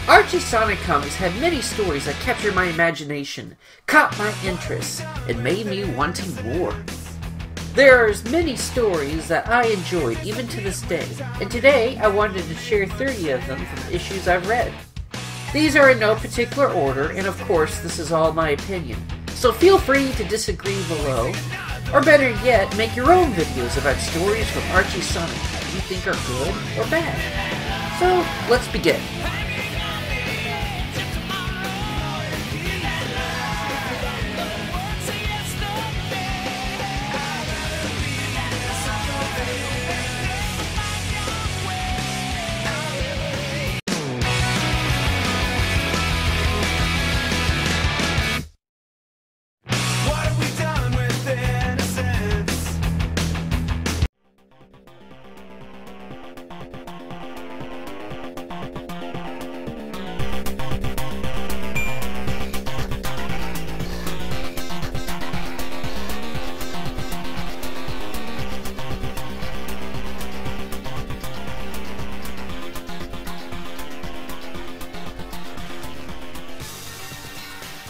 Archie Sonic comics had many stories that captured my imagination, caught my interest, and made me wanting more. There's many stories that I enjoyed even to this day, and today I wanted to share 30 of them from issues I've read. These are in no particular order, and of course this is all my opinion, so feel free to disagree below, or better yet, make your own videos about stories from Archie Sonic that you think are good or bad. So, let's begin.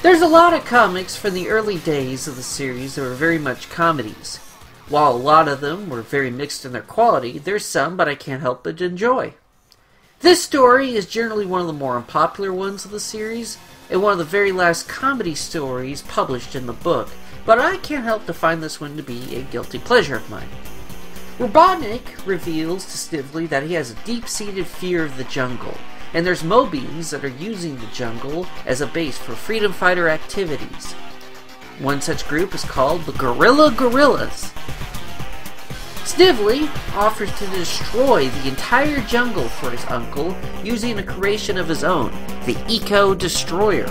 There's a lot of comics from the early days of the series that were very much comedies. While a lot of them were very mixed in their quality, there's some but I can't help but enjoy. This story is generally one of the more unpopular ones of the series, and one of the very last comedy stories published in the book, but I can't help to find this one to be a guilty pleasure of mine. Robotnik reveals to Snively that he has a deep-seated fear of the jungle, and there's Mobians that are using the jungle as a base for freedom fighter activities. One such group is called the Gorilla Gorillas. Snively offers to destroy the entire jungle for his uncle using a creation of his own, the Eco Destroyer.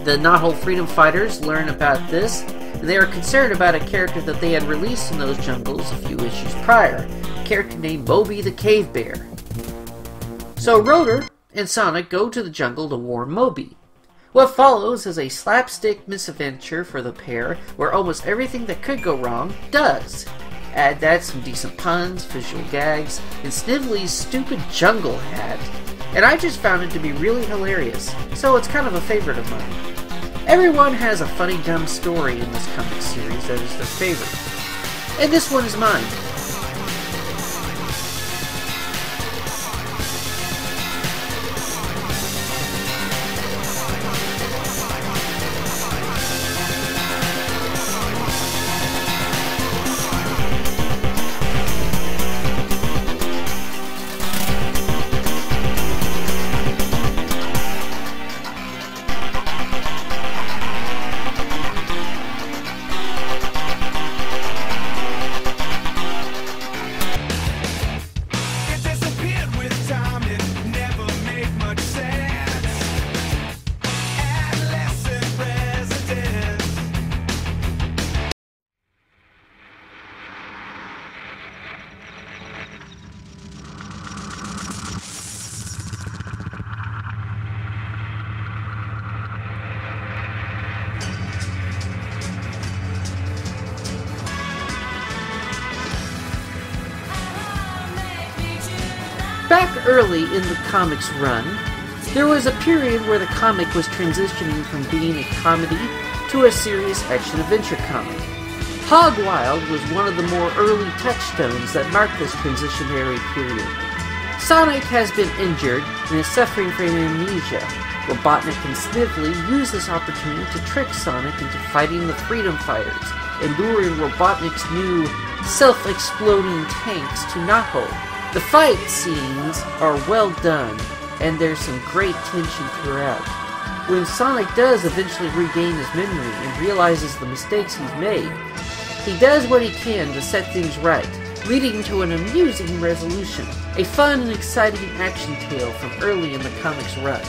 The Knothole freedom fighters learn about this, and they are concerned about a character that they had released in those jungles a few issues prior, a character named Moby the Cave Bear. So Rotor and Sonic go to the jungle to warn Moby. What follows is a slapstick misadventure for the pair, where almost everything that could go wrong does. Add that some decent puns, visual gags, and Snively's stupid jungle hat, and I just found it to be really hilarious, so it's kind of a favorite of mine. Everyone has a funny dumb story in this comic series that is their favorite, and this one is mine. Back early in the comic's run, there was a period where the comic was transitioning from being a comedy to a serious action-adventure comic. Hog Wild was one of the more early touchstones that marked this transitionary period. Sonic has been injured and is suffering from amnesia. Robotnik and Snively use this opportunity to trick Sonic into fighting the freedom fighters and luring Robotnik's new self-exploding tanks to Knothole. The fight scenes are well done, and there's some great tension throughout. When Sonic does eventually regain his memory and realizes the mistakes he's made, he does what he can to set things right, leading to an amusing resolution, a fun and exciting action tale from early in the comic's run.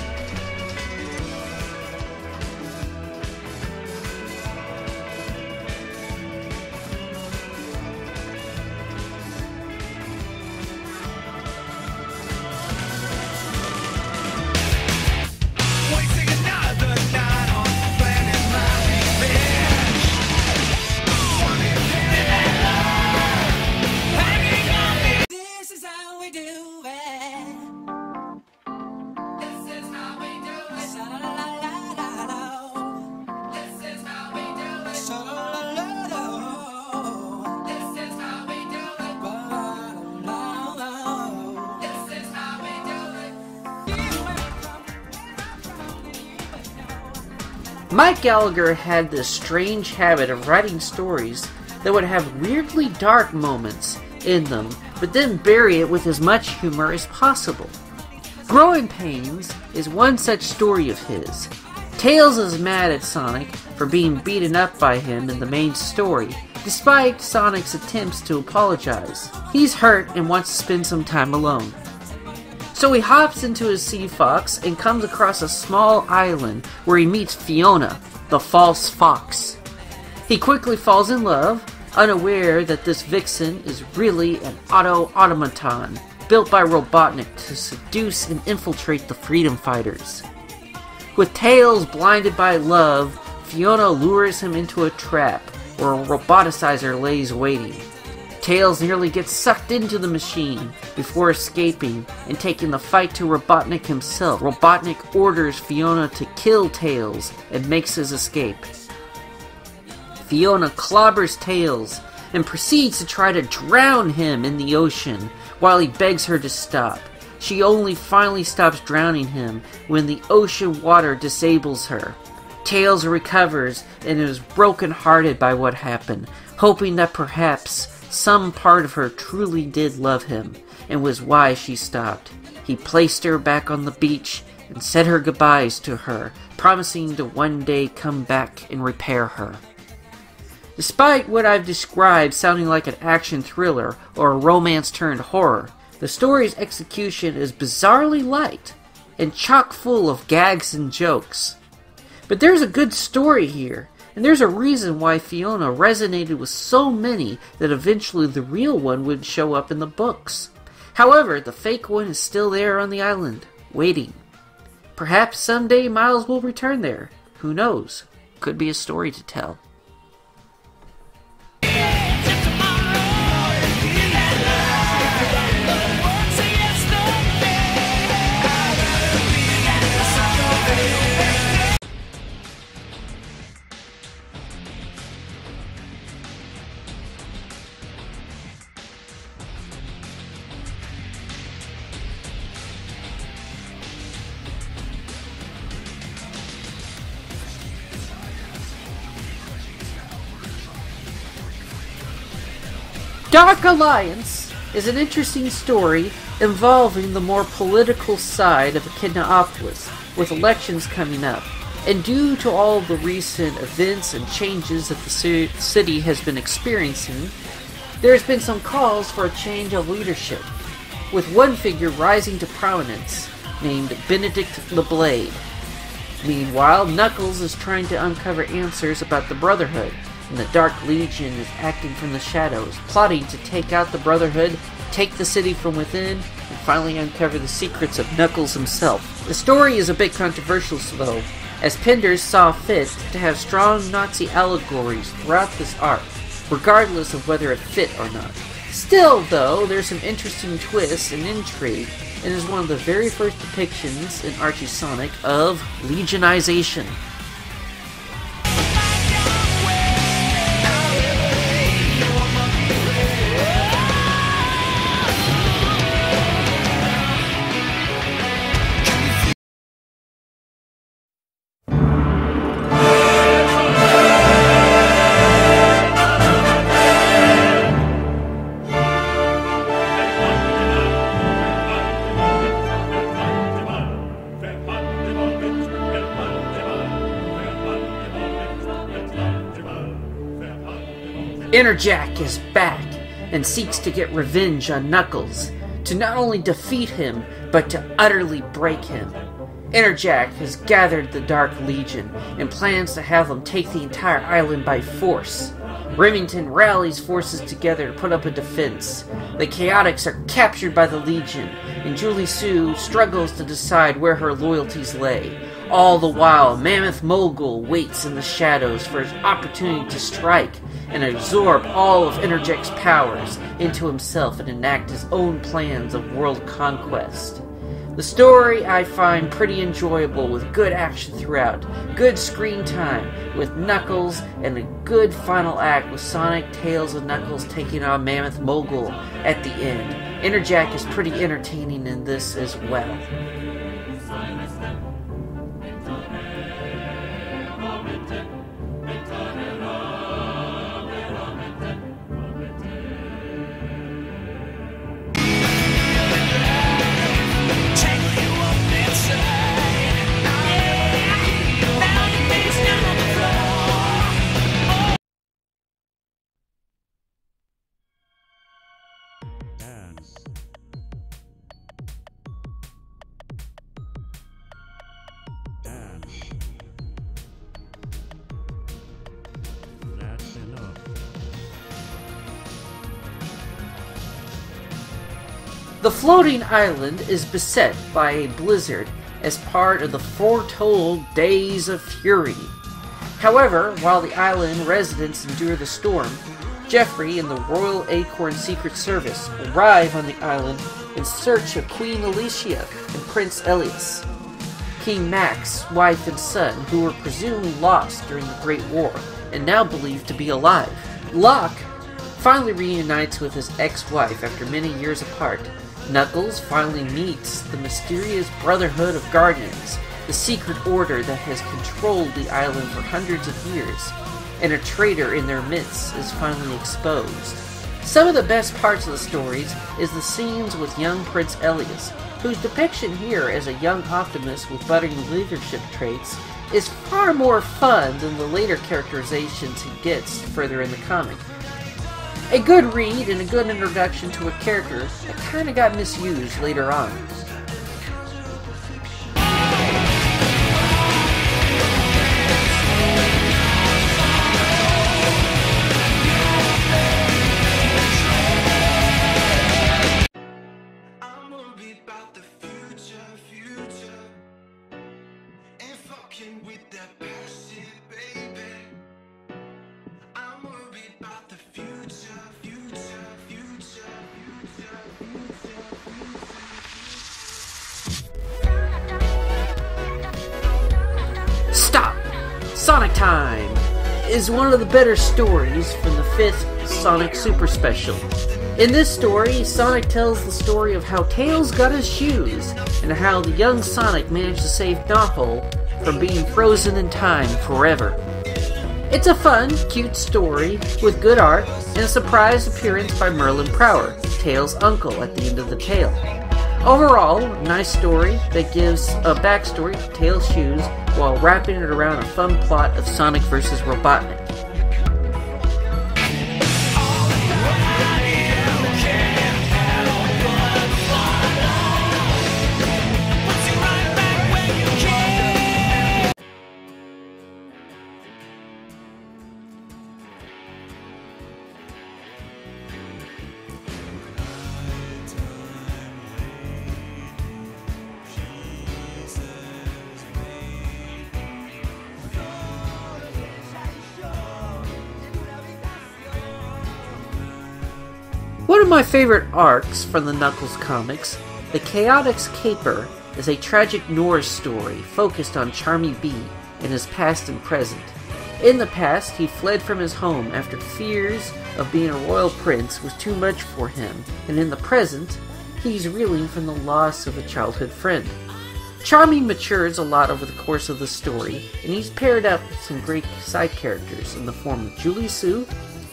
Mike Gallagher had this strange habit of writing stories that would have weirdly dark moments in them, but then bury it with as much humor as possible. Growing Pains is one such story of his. Tails is mad at Sonic for being beaten up by him in the main story, despite Sonic's attempts to apologize. He's hurt and wants to spend some time alone. So he hops into his Sea Fox and comes across a small island where he meets Fiona, the false fox. He quickly falls in love, unaware that this vixen is really an automaton built by Robotnik to seduce and infiltrate the freedom fighters. With Tails blinded by love, Fiona lures him into a trap where a roboticizer lays waiting. Tails nearly gets sucked into the machine before escaping and taking the fight to Robotnik himself. Robotnik orders Fiona to kill Tails and makes his escape. Fiona clobbers Tails and proceeds to try to drown him in the ocean while he begs her to stop. She only finally stops drowning him when the ocean water disables her. Tails recovers and is broken-hearted by what happened, hoping that perhaps some part of her truly did love him, and was why she stopped. He placed her back on the beach and said her goodbyes to her, promising to one day come back and repair her. Despite what I've described sounding like an action thriller or a romance turned horror, the story's execution is bizarrely light and chock full of gags and jokes. But there's a good story here, and there's a reason why Fiona resonated with so many that eventually the real one would show up in the books. However, the fake one is still there on the island, waiting. Perhaps someday Miles will return there. Who knows? Could be a story to tell. Dark Alliance is an interesting story involving the more political side of Echidnaopolis, with elections coming up. And due to all the recent events and changes that the city has been experiencing, there's been some calls for a change of leadership, with one figure rising to prominence, named Benedict the Blade. Meanwhile, Knuckles is trying to uncover answers about the Brotherhood, and the Dark Legion is acting from the shadows, plotting to take out the Brotherhood, take the city from within, and finally uncover the secrets of Knuckles himself. The story is a bit controversial, though, as Penders saw fit to have strong Nazi allegories throughout this arc, regardless of whether it fit or not. Still, though, there's some interesting twists and intrigue, and is one of the very first depictions in Archie Sonic of Legionization. Enerjack is back and seeks to get revenge on Knuckles, to not only defeat him, but to utterly break him. Enerjack has gathered the Dark Legion and plans to have them take the entire island by force. Remington rallies forces together to put up a defense. The Chaotix are captured by the Legion, and Julie Sue struggles to decide where her loyalties lay. All the while, Mammoth Mogul waits in the shadows for his opportunity to strike and absorb all of Enerjack's powers into himself and enact his own plans of world conquest. The story I find pretty enjoyable, with good action throughout, good screen time with Knuckles, and a good final act with Sonic, Tails, and Knuckles taking on Mammoth Mogul at the end. Enerjack is pretty entertaining in this as well. The floating island is beset by a blizzard as part of the foretold Days of Fury. However, while the island residents endure the storm, Geoffrey and the Royal Acorn Secret Service arrive on the island in search of Queen Alicia and Prince Elias, King Mac's wife and son, who were presumed lost during the Great War and now believed to be alive. Locke finally reunites with his ex-wife after many years apart. Knuckles finally meets the mysterious Brotherhood of Guardians, the secret order that has controlled the island for hundreds of years, and a traitor in their midst is finally exposed. Some of the best parts of the stories is the scenes with young Prince Elias, whose depiction here as a young optimist with budding leadership traits is far more fun than the later characterizations he gets further in the comic. A good read and a good introduction to a character that kinda got misused later on. Sonic Time is one of the better stories from the 5th Sonic Super Special. In this story, Sonic tells the story of how Tails got his shoes and how the young Sonic managed to save Knothole from being frozen in time forever. It's a fun, cute story with good art and a surprise appearance by Merlin Prower, Tails' uncle, at the end of the tale. Overall, a nice story that gives a backstory to Tails' shoes while wrapping it around a fun plot of Sonic vs. Robotnik. One of my favorite arcs from the Knuckles comics, the Chaosic Caper, is a tragic Norse story focused on Charmy B in his past and present. In the past, he fled from his home after fears of being a royal prince was too much for him, and in the present, he's reeling from the loss of a childhood friend. Charmy matures a lot over the course of the story, and he's paired up with some great side characters in the form of Julie Sue,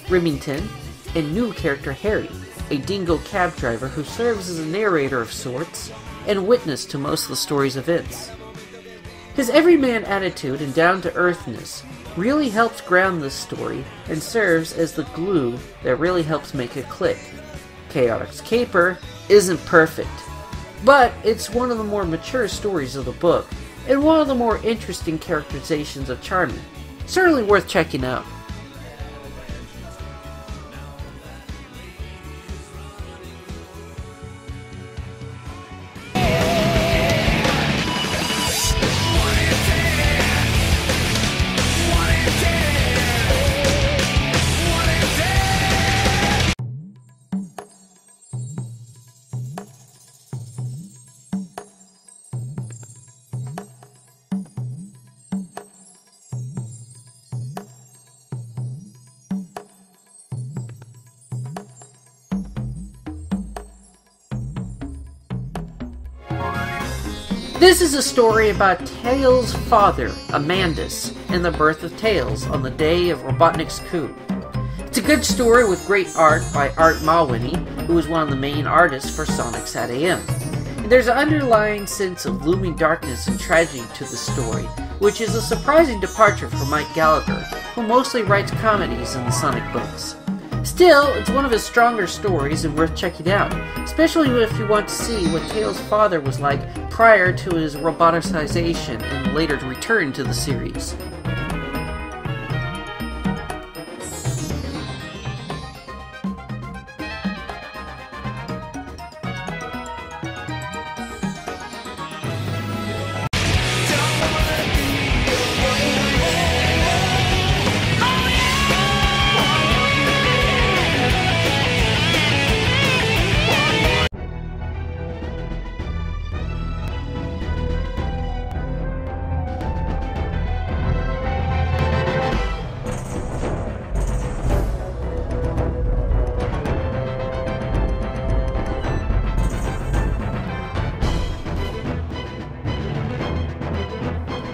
Remington, and new character Harry, a dingo cab driver who serves as a narrator of sorts and witness to most of the story's events. His everyman attitude and down-to-earthness really helps ground this story and serves as the glue that really helps make it click. Chaosic Caper isn't perfect, but it's one of the more mature stories of the book and one of the more interesting characterizations of Charmy. Certainly worth checking out. This is a story about Tails' father, Amandus, and the birth of Tails on the day of Robotnik's coup. It's a good story with great art by Art Mawhinney, who is one of the main artists for Sonic Sat AM. And there's an underlying sense of looming darkness and tragedy to the story, which is a surprising departure from Mike Gallagher, who mostly writes comedies in the Sonic books. Still, it's one of his stronger stories and worth checking out, especially if you want to see what Tails' father was like prior to his roboticization and later return to the series.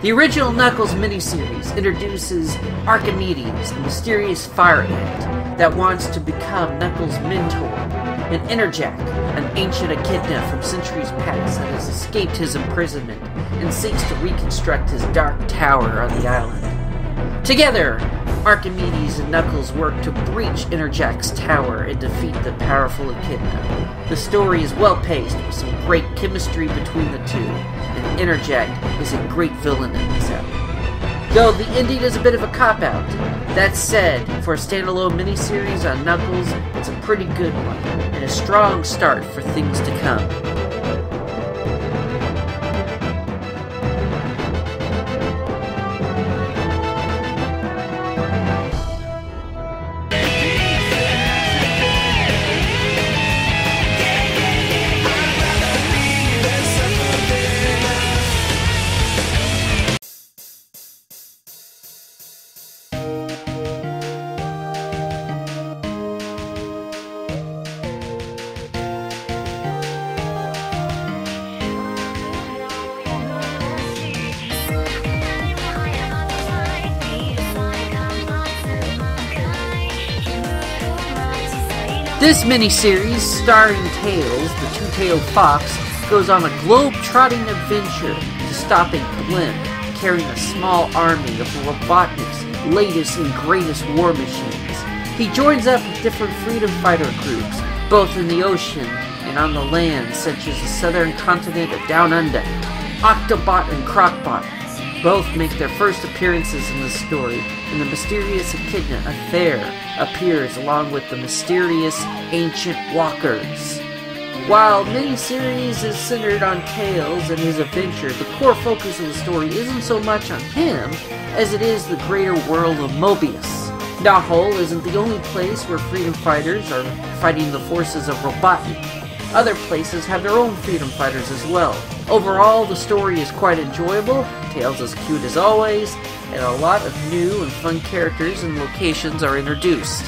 The original Knuckles miniseries introduces Archimedes, a mysterious fire ant that wants to become Knuckles' mentor, and Enerjack, an ancient echidna from centuries past that has escaped his imprisonment and seeks to reconstruct his dark tower on the island. Together, Archimedes and Knuckles work to breach Enerjack's tower and defeat the powerful echidna. The story is well-paced with some great chemistry between the two, and Enerjack is a great villain in this episode. Though the ending is a bit of a cop-out, that said, for a standalone miniseries on Knuckles, it's a pretty good one, and a strong start for things to come. This miniseries, starring Tails, the two-tailed fox, goes on a globe-trotting adventure to stop a blimp carrying a small army of Robotnik's latest and greatest war machines. He joins up with different freedom fighter groups, both in the ocean and on the land, such as the southern continent of Down Under. Octobot and Crocbot both make their first appearances in the story, and the mysterious echidna Athair appears along with the mysterious ancient walkers. While miniseries is centered on Tails and his adventure, the core focus of the story isn't so much on him as it is the greater world of Mobius. Nahol isn't the only place where freedom fighters are fighting the forces of Robotnik. Other places have their own freedom fighters as well. Overall, the story is quite enjoyable, Tails is cute as always, and a lot of new and fun characters and locations are introduced.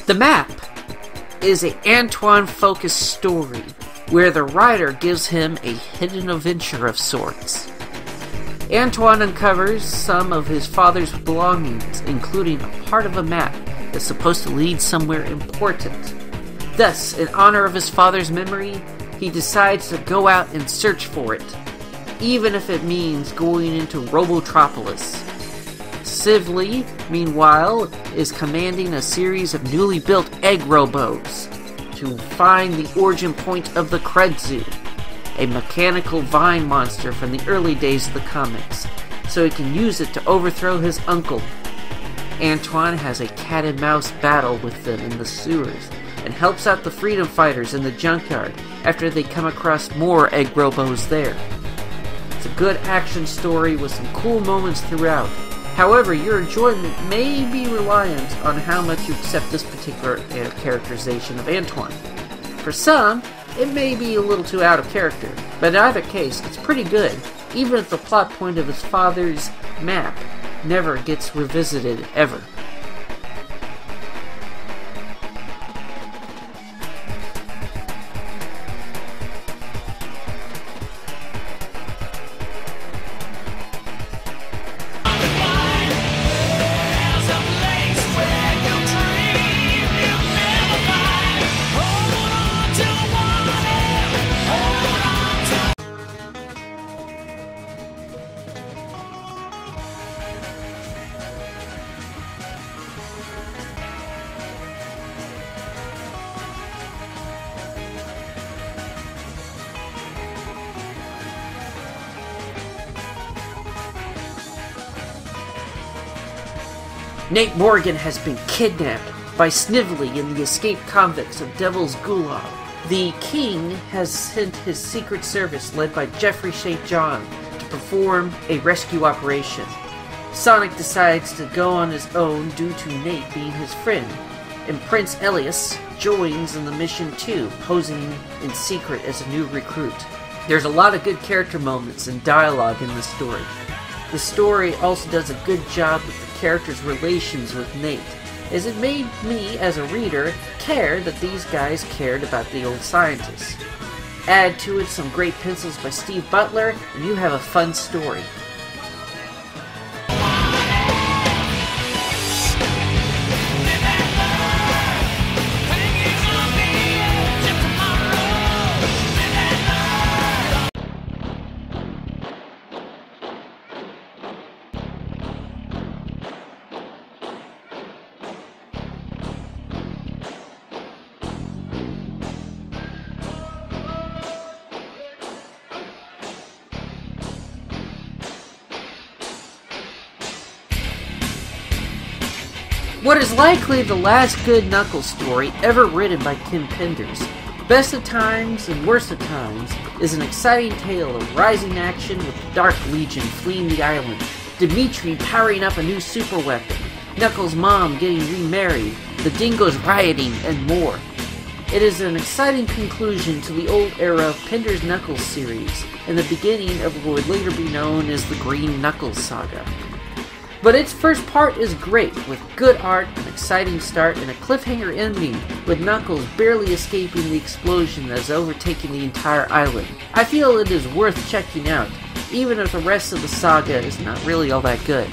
The map is an Antoine-focused story where the writer gives him a hidden adventure of sorts. Antoine uncovers some of his father's belongings, including a part of a map that's supposed to lead somewhere important. Thus, in honor of his father's memory, he decides to go out and search for it, even if it means going into Robotropolis. Civly, meanwhile, is commanding a series of newly built egg robos to find the origin point of the Kredzu, a mechanical vine monster from the early days of the comics, so he can use it to overthrow his uncle. Antoine has a cat-and-mouse battle with them in the sewers, and helps out the freedom fighters in the junkyard after they come across more egg robos there. It's a good action story with some cool moments throughout. However, your enjoyment may be reliant on how much you accept this particular characterization of Antoine. For some, it may be a little too out of character, but in either case, it's pretty good, even if the plot point of his father's map never gets revisited ever. Nate Morgan has been kidnapped by Snively and the escaped convicts of Devil's Gulag. The King has sent his Secret Service led by Jeffrey St. John to perform a rescue operation. Sonic decides to go on his own due to Nate being his friend, and Prince Elias joins in the mission too, posing in secret as a new recruit. There's a lot of good character moments and dialogue in this story. The story also does a good job with the characters' relations with Nate, as it made me, as a reader, care that these guys cared about the old scientists. Add to it some great pencils by Steve Butler, and you have a fun story. What is likely the last good Knuckles story ever written by Ken Penders. Best of Times and Worst of Times is an exciting tale of rising action with the Dark Legion fleeing the island, Dimitri powering up a new super weapon, Knuckles' mom getting remarried, the Dingoes rioting, and more. It is an exciting conclusion to the old era of Penders' Knuckles series, and the beginning of what would later be known as the Green Knuckles saga. But its first part is great, with good art, an exciting start, and a cliffhanger ending, with Knuckles barely escaping the explosion that has overtaken the entire island. I feel it is worth checking out, even if the rest of the saga is not really all that good.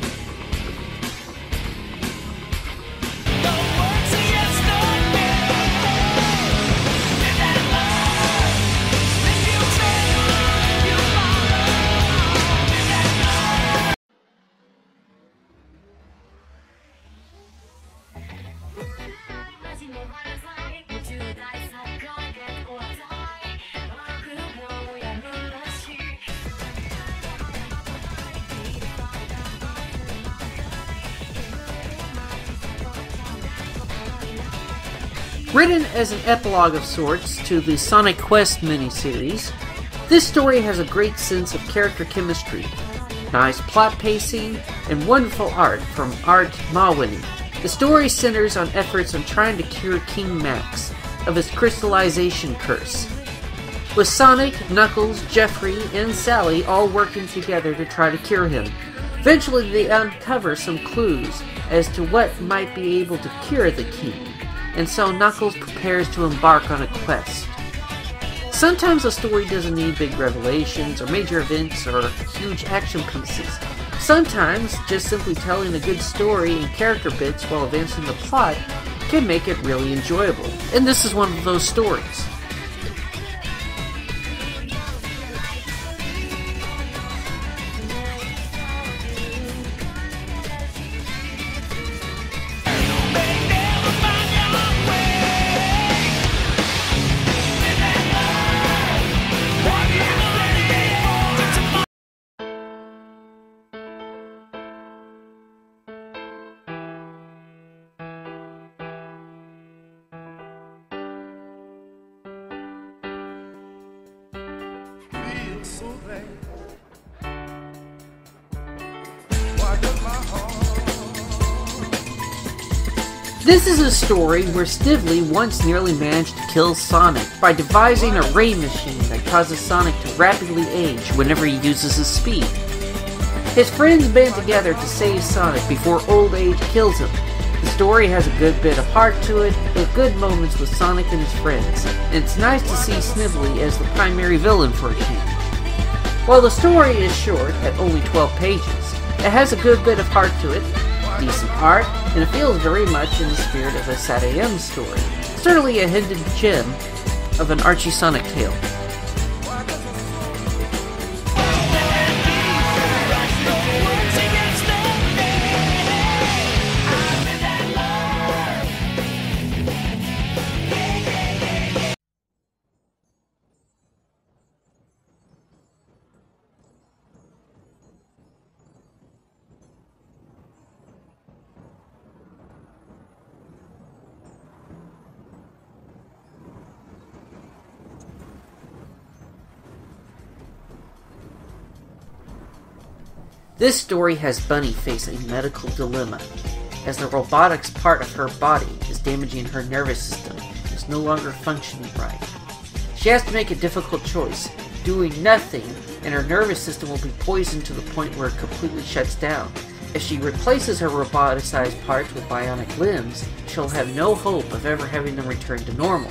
Written as an epilogue of sorts to the Sonic Quest miniseries, this story has a great sense of character chemistry, nice plot pacing, and wonderful art from Art Mawhinney. The story centers on efforts on trying to cure King Max of his crystallization curse, with Sonic, Knuckles, Jeffrey, and Sally all working together to try to cure him. Eventually they uncover some clues as to what might be able to cure the King, and so Knuckles prepares to embark on a quest. Sometimes a story doesn't need big revelations or major events or huge action pieces. Sometimes just simply telling a good story and character bits while advancing the plot can make it really enjoyable, and this is one of those stories. This is a story where Snively once nearly managed to kill Sonic by devising a ray machine that causes Sonic to rapidly age whenever he uses his speed. His friends band together to save Sonic before old age kills him. The story has a good bit of heart to it, with good moments with Sonic and his friends, and it's nice to see Snively as the primary villain for a change. While the story is short, at only 12 pages, it has a good bit of heart to it, decent art, and it feels very much in the spirit of a Sad AM story. Certainly a hidden gem of an Archie Sonic tale. This story has Bunny face a medical dilemma, as the robotics part of her body is damaging her nervous system and is no longer functioning right. She has to make a difficult choice, doing nothing, and her nervous system will be poisoned to the point where it completely shuts down. If she replaces her roboticized parts with bionic limbs, she'll have no hope of ever having them return to normal.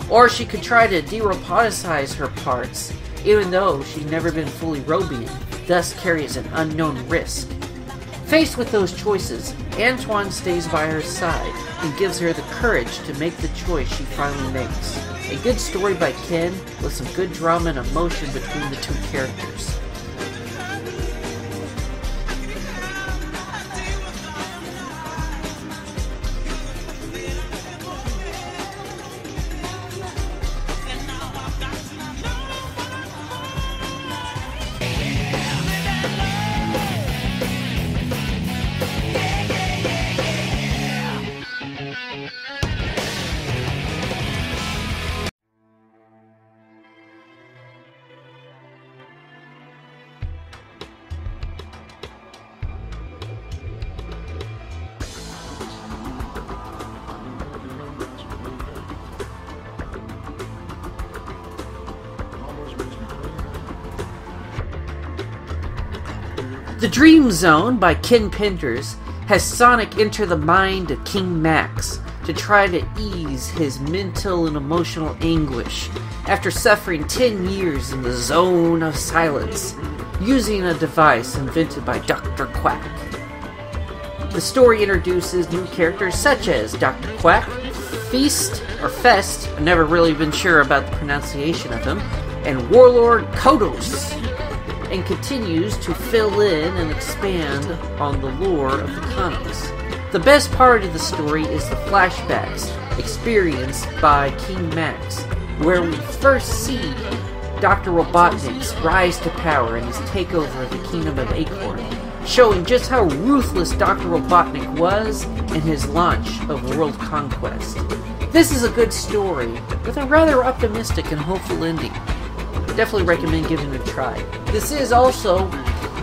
Or she could try to de-roboticize her parts, even though she's never been fully Robian, thus carries an unknown risk. Faced with those choices, Antoine stays by her side and gives her the courage to make the choice she finally makes. A good story by Ken with some good drama and emotion between the two characters. The Dream Zone by Ken Penders has Sonic enter the mind of King Max to try to ease his mental and emotional anguish after suffering 10 years in the Zone of Silence, using a device invented by Dr. Quack. The story introduces new characters such as Dr. Quack, Fest, I've never really been sure about the pronunciation of him, and Warlord Kodos, and continues to fill in and expand on the lore of the comics. The best part of the story is the flashbacks experienced by King Max, where we first see Dr. Robotnik's rise to power and his takeover of the Kingdom of Acorn, showing just how ruthless Dr. Robotnik was in his launch of World Conquest. This is a good story, with a rather optimistic and hopeful ending. Definitely recommend giving it a try. This is also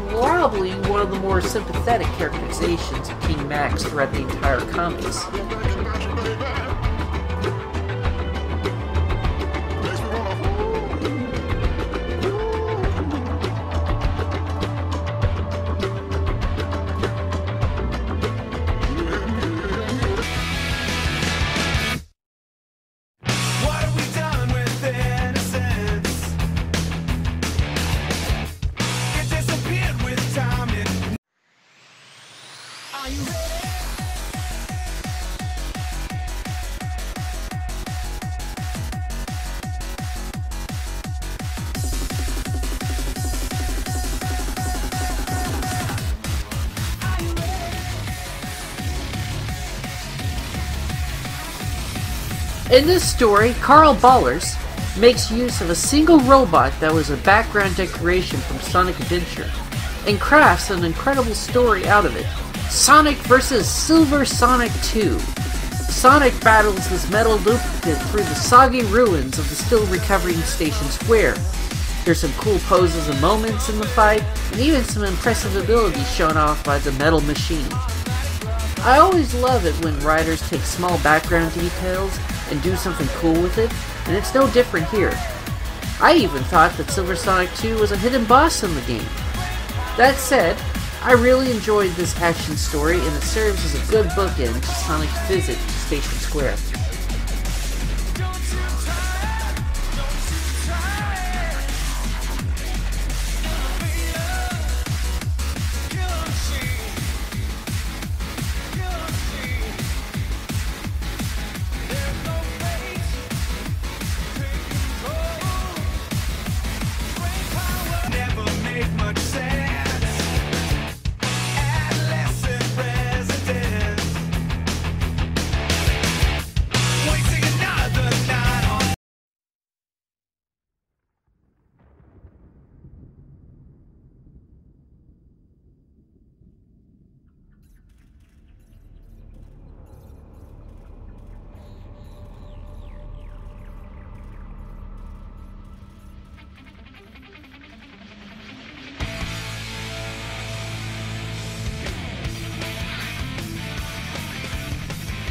probably one of the more sympathetic characterizations of King Max throughout the entire comics. In this story, Carl Ballers makes use of a single robot that was a background decoration from Sonic Adventure, and crafts an incredible story out of it. Sonic vs. Silver Sonic 2. Sonic battles this metal duplicate through the soggy ruins of the still recovering Station Square. There's some cool poses and moments in the fight, and even some impressive abilities shown off by the metal machine. I always love it when writers take small background details and do something cool with it, and it's no different here. I even thought that Silver Sonic 2 was a hidden boss in the game. That said, I really enjoyed this action story, and it serves as a good bookend to Sonic's visit to Station Square.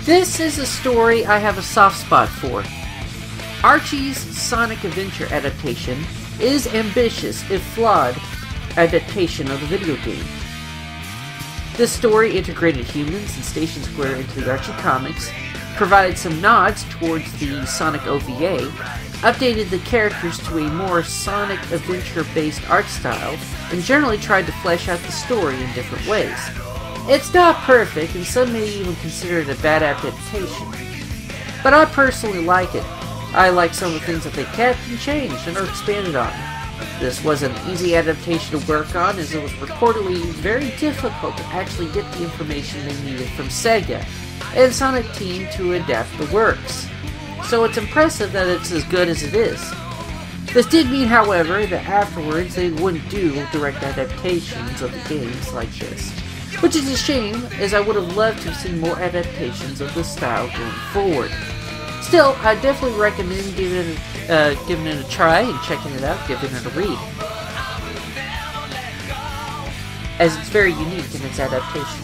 This is a story I have a soft spot for. Archie's Sonic Adventure adaptation is ambitious, if flawed, adaptation of the video game. This story integrated humans and Station Square into the Archie comics, provided some nods towards the Sonic OVA, updated the characters to a more Sonic Adventure-based art style, and generally tried to flesh out the story in different ways. It's not perfect, and some may even consider it a bad adaptation, but I personally like it. I like some of the things that they kept and changed and or expanded on. This was an easy adaptation to work on, as it was reportedly very difficult to actually get the information they needed from Sega and Sonic Team to adapt the works. So it's impressive that it's as good as it is. This did mean, however, that afterwards they wouldn't do direct adaptations of the games like this, which is a shame, as I would have loved to have seen more adaptations of this style going forward. Still, I definitely recommend giving it a try and checking it out, giving it a read, as it's very unique in its adaptation.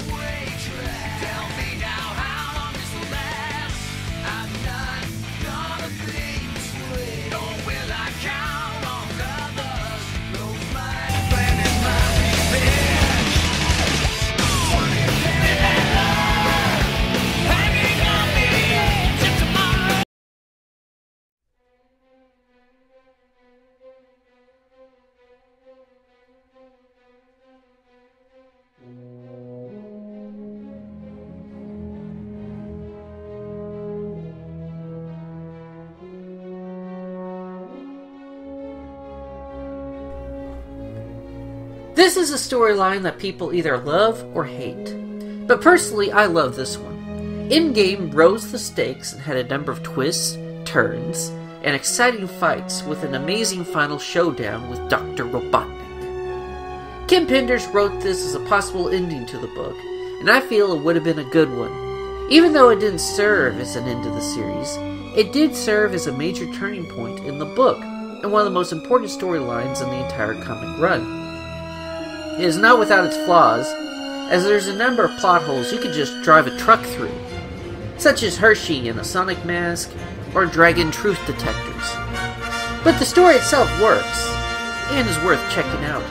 This is a storyline that people either love or hate, but personally I love this one. In-game rose the stakes and had a number of twists, turns, and exciting fights with an amazing final showdown with Dr. Robotnik. Kim Penders wrote this as a possible ending to the book, and I feel it would have been a good one. Even though it didn't serve as an end to the series, it did serve as a major turning point in the book, and one of the most important storylines in the entire comic run. It is not without its flaws, as there's a number of plot holes you could just drive a truck through, such as Hershey and a Sonic mask, or Dragon truth detectors. But the story itself works, and is worth checking out.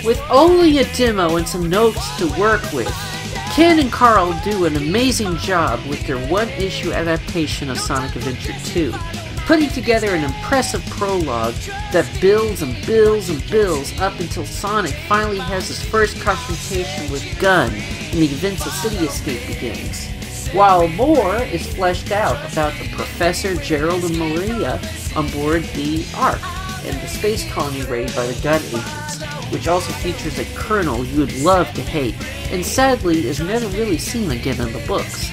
With only a demo and some notes to work with, Ken and Carl do an amazing job with their one-issue adaptation of Sonic Adventure 2, putting together an impressive prologue that builds and builds and builds up until Sonic finally has his first confrontation with Gun and the events of City Escape begins. While more is fleshed out about the Professor, Gerald, and Maria on board the Ark and the space colony raid by the Gun agents, which also features a colonel you would love to hate, and sadly is never really seen again in the books.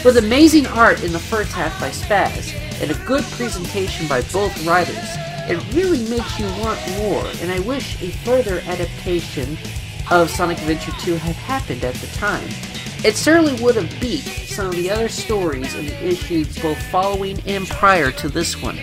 With amazing art in the first half by Spaz, and a good presentation by both writers, it really makes you want more, and I wish a further adaptation of Sonic Adventure 2 had happened at the time. It certainly would have beat some of the other stories in the issues both following and prior to this one.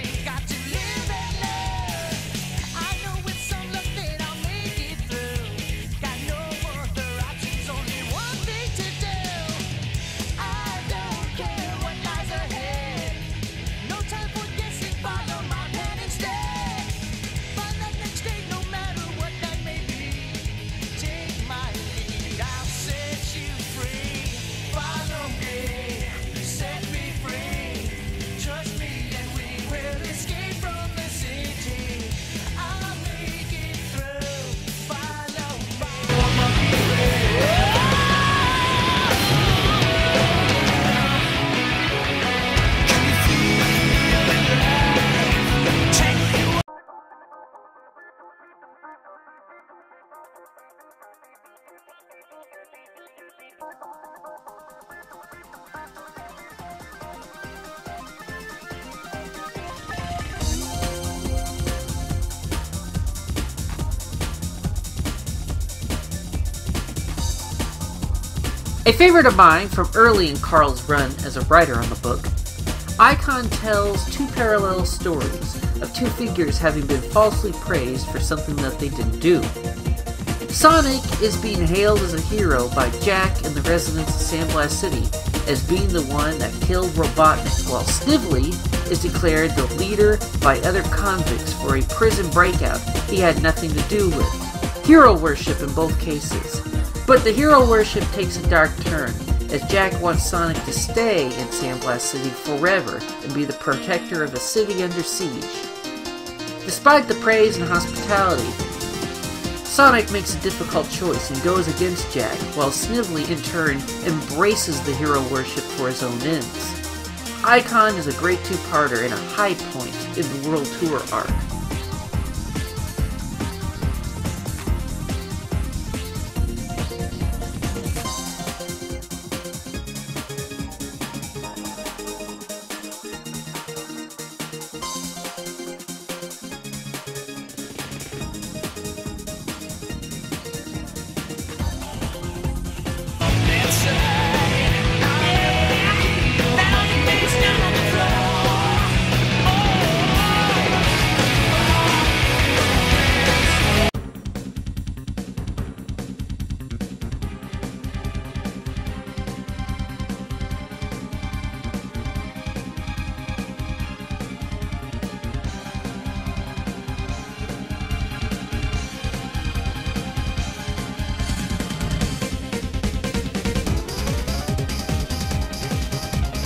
A favorite of mine from early in Carl's run as a writer on the book, Icon tells two parallel stories of two figures having been falsely praised for something that they didn't do. Sonic is being hailed as a hero by Jack and the residents of Sandblast City as being the one that killed Robotnik, while Snively is declared the leader by other convicts for a prison breakout he had nothing to do with. Hero worship in both cases. But the hero worship takes a dark turn, as Jack wants Sonic to stay in Sandblast City forever and be the protector of a city under siege. Despite the praise and hospitality, Sonic makes a difficult choice and goes against Jack, while Snively in turn embraces the hero worship for his own ends. Icon is a great two-parter and a high point in the World Tour arc.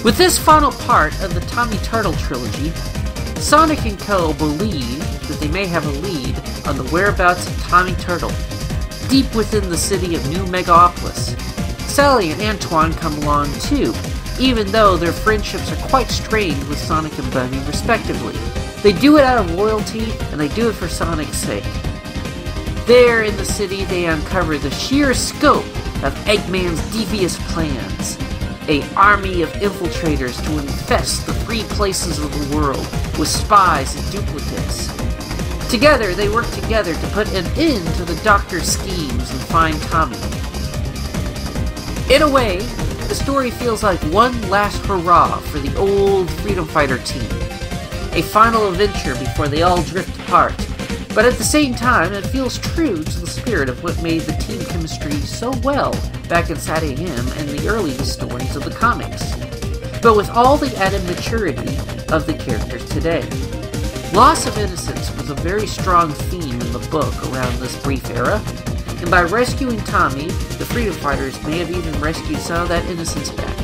With this final part of the Tommy Turtle trilogy, Sonic & Co. believe that they may have a lead on the whereabouts of Tommy Turtle, deep within the city of New Megapolis. Sally and Antoine come along too, even though their friendships are quite strained with Sonic and Bunny respectively. They do it out of loyalty, and they do it for Sonic's sake. There in the city, they uncover the sheer scope of Eggman's devious plans. An army of infiltrators to infest the three places of the world with spies and duplicates. Together, they work together to put an end to the Doctor's schemes and find Tommy. In a way, the story feels like one last hurrah for the old Freedom Fighter team. A final adventure before they all drift apart, but at the same time, it feels true to the spirit of what made the team chemistry so well back in Sat AM and the earliest stories of the comics, but with all the added maturity of the characters today. Loss of innocence was a very strong theme in the book around this brief era, and by rescuing Tommy, the Freedom Fighters may have even rescued some of that innocence back.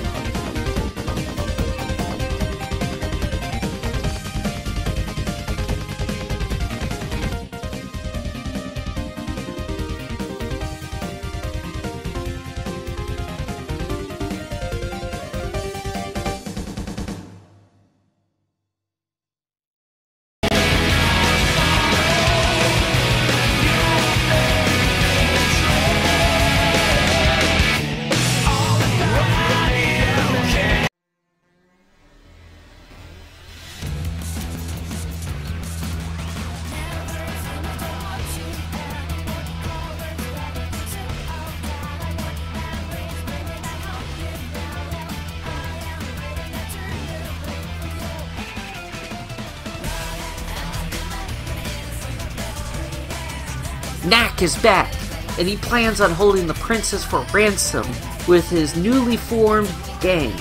Knack is back, and he plans on holding the princess for ransom with his newly formed gang.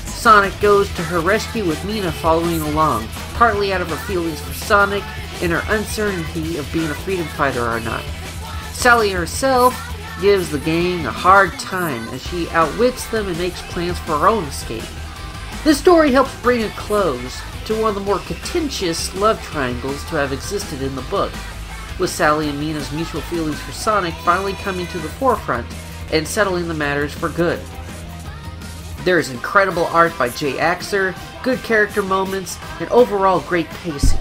Sonic goes to her rescue with Mina following along, partly out of her feelings for Sonic and her uncertainty of being a freedom fighter or not. Sally herself gives the gang a hard time as she outwits them and makes plans for her own escape. This story helps bring a close to one of the more contentious love triangles to have existed in the book, with Sally and Mina's mutual feelings for Sonic finally coming to the forefront and settling the matters for good. There is incredible art by Jay Axer, good character moments, and overall great pacing.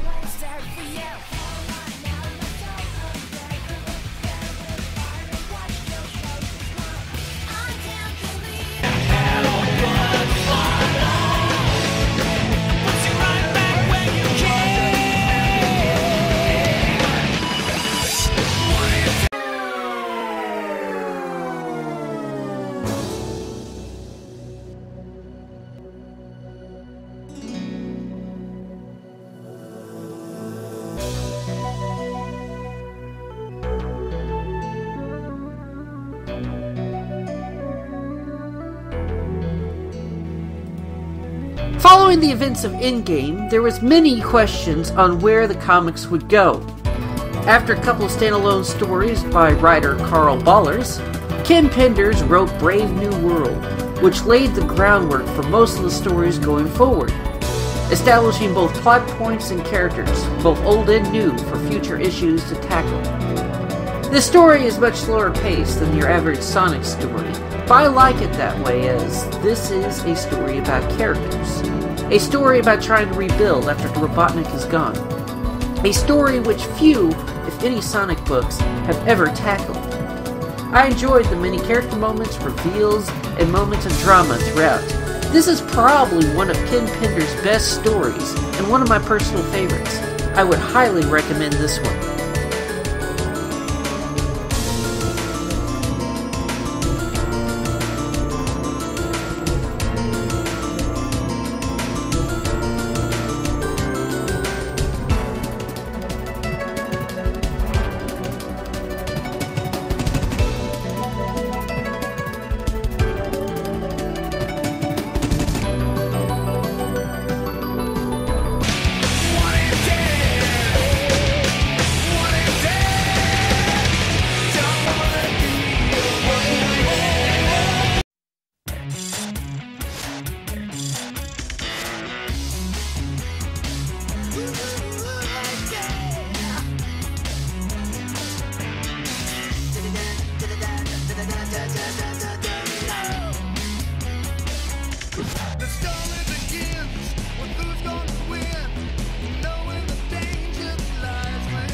Following the events of Endgame, there was many questions on where the comics would go. After a couple of standalone stories by writer Carl Ballers, Ken Penders wrote Brave New World, which laid the groundwork for most of the stories going forward, establishing both plot points and characters, both old and new, for future issues to tackle. This story is much slower paced than your average Sonic story, but I like it that way, as this is a story about characters. A story about trying to rebuild after Robotnik is gone. A story which few, if any, Sonic books have ever tackled. I enjoyed the many character moments, reveals, and moments of drama throughout. This is probably one of Ken Penders' best stories, and one of my personal favorites. I would highly recommend this one.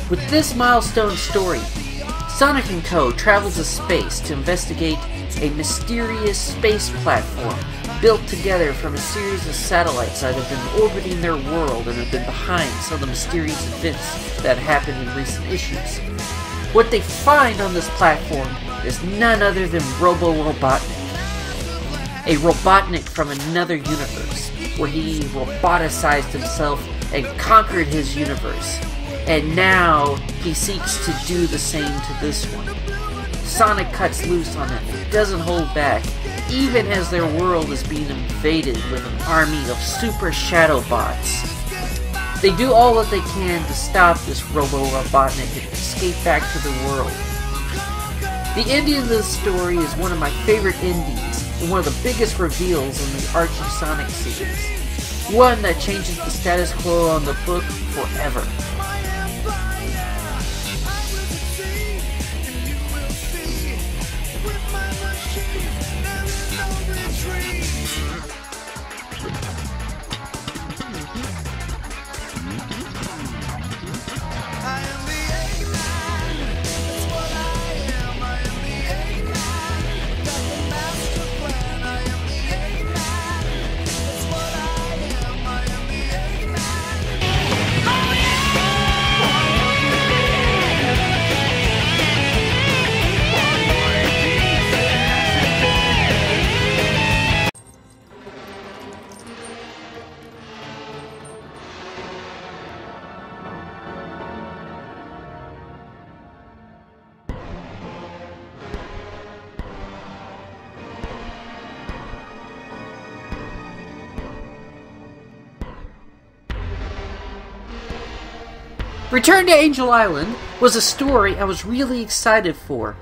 With this milestone story, Sonic & Co. travels to space to investigate a mysterious space platform built together from a series of satellites that have been orbiting their world and have been behind some of the mysterious events that happened in recent issues. What they find on this platform is none other than Robotnik. A Robotnik from another universe, where he roboticized himself and conquered his universe. And now he seeks to do the same to this one. Sonic cuts loose on it and doesn't hold back, even as their world is being invaded with an army of super shadow bots. They do all that they can to stop this Robotnik and escape back to the world. The ending of this story is one of my favorite endings and one of the biggest reveals in the Archie Sonic series. One that changes the status quo on the book forever. Return to Angel Island was a story I was really excited for,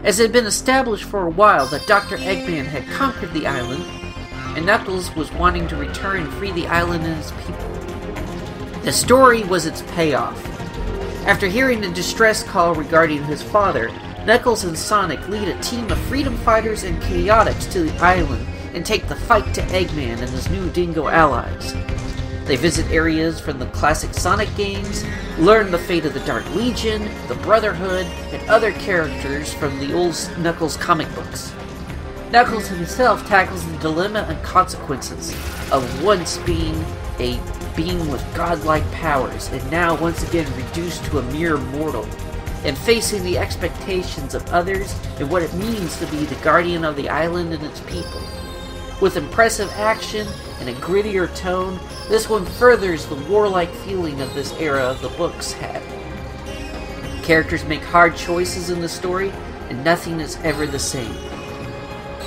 as it had been established for a while that Dr. Eggman had conquered the island, and Knuckles was wanting to return and free the island and its people. The story was its payoff. After hearing the distress call regarding his father, Knuckles and Sonic lead a team of freedom fighters and chaotics to the island and take the fight to Eggman and his new dingo allies. They visit areas from the classic Sonic games, learn the fate of the Dark Legion, the Brotherhood, and other characters from the old Knuckles comic books. Knuckles himself tackles the dilemma and consequences of once being a being with godlike powers and now once again reduced to a mere mortal, and facing the expectations of others and what it means to be the guardian of the island and its people. With impressive action and a grittier tone, this one furthers the warlike feeling of this era of the books had. Characters make hard choices in the story, and nothing is ever the same.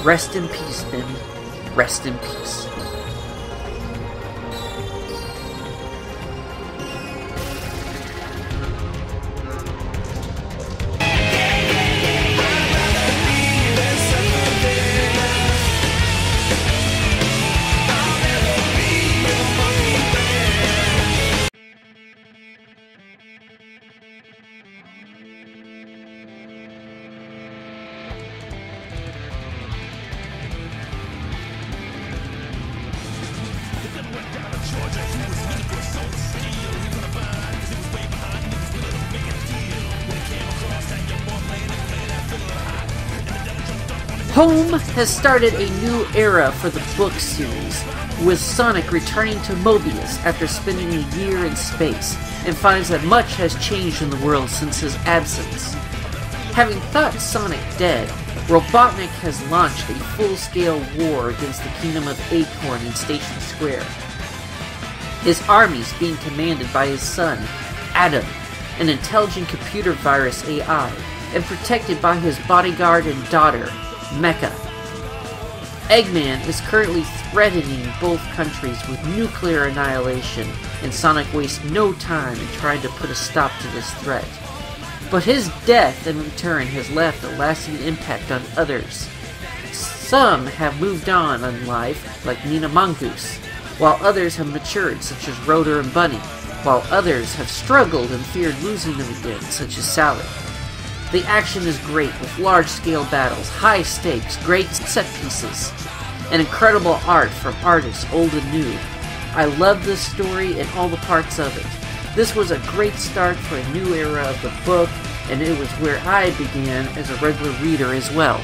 Rest in peace, Ben. Rest in peace. Home has started a new era for the book series, with Sonic returning to Mobius after spending a year in space, and finds that much has changed in the world since his absence. Having thought Sonic dead, Robotnik has launched a full-scale war against the Kingdom of Acorn in Station Square. His armies being commanded by his son, Adam, an intelligent computer virus AI, and protected by his bodyguard and daughter, Mecha. Eggman is currently threatening both countries with nuclear annihilation, and Sonic wastes no time in trying to put a stop to this threat. But his death in return has left a lasting impact on others. Some have moved on in life, like Nina Mongoose, while others have matured, such as Rotor and Bunny, while others have struggled and feared losing them again, such as Sally. The action is great, with large-scale battles, high stakes, great set pieces, and incredible art from artists old and new. I love this story and all the parts of it. This was a great start for a new era of the book, and it was where I began as a regular reader as well.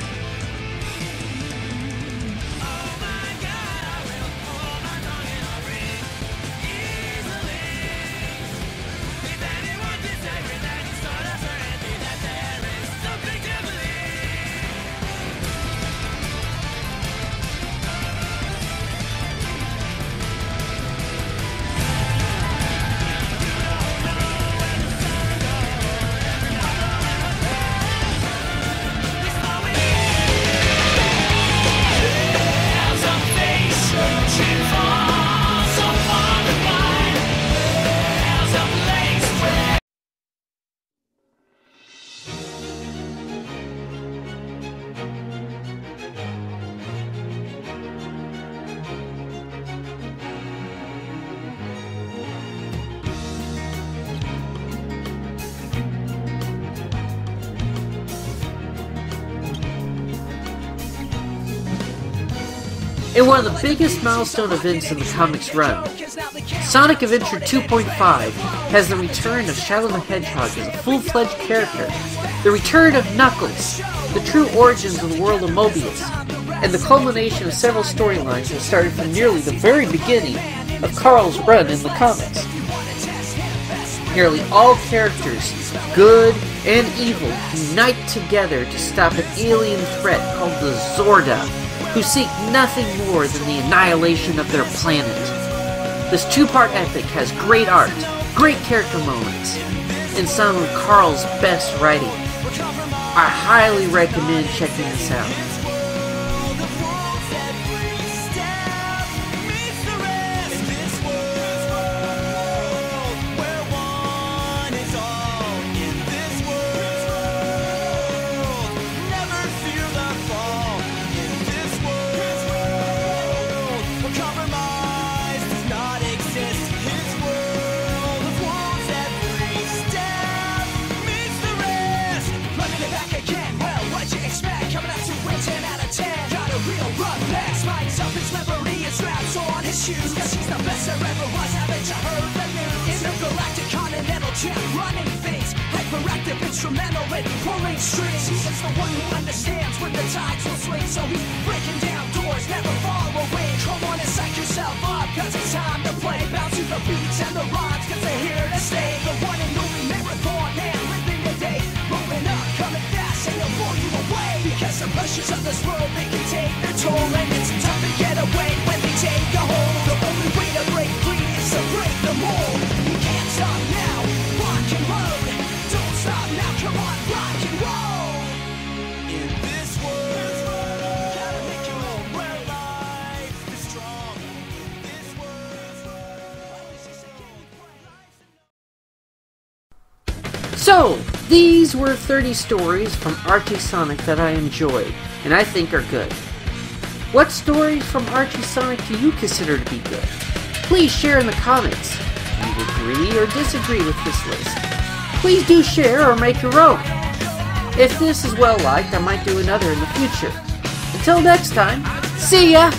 In one of the biggest milestone events in the comics run, Sonic Adventure 2.5 has the return of Shadow the Hedgehog as a full-fledged character, the return of Knuckles, the true origins of the world of Mobius, and the culmination of several storylines that started from nearly the very beginning of Carl's run in the comics. Nearly all characters, good and evil, unite together to stop an alien threat called the Zorda, who seek nothing more than the annihilation of their planet. This two-part epic has great art, great character moments, and some of Carl's best writing. I highly recommend checking this out. an metal champ, running things, hyperactive, instrumental in pulling strings. He is the one who understands when the tides will swing, so he's breaking down doors, never far away. Come on and psych yourself up, cause it's time to play. Bounce to the beats and the rhymes, cause they're here to stay. The one and only marathon man, living the day, moving up, coming fast, and he'll blow you away. Because the pressures of this world, they can take their toll, and it's tough to get away when they take a hold. The only way to break free is to break the mold. You can't stop now, rock and roll. Don't stop now, come on, rock and roll. In this world, gotta make your own where life is strong. In this world, So, these were 30 stories from Archie Sonic that I enjoyed, and I think are good. What stories from Archie Sonic do you consider to be good? Please share in the comments. Do you agree or disagree with this list? Please do share or make your own. If this is well liked, I might do another in the future. Until next time, see ya!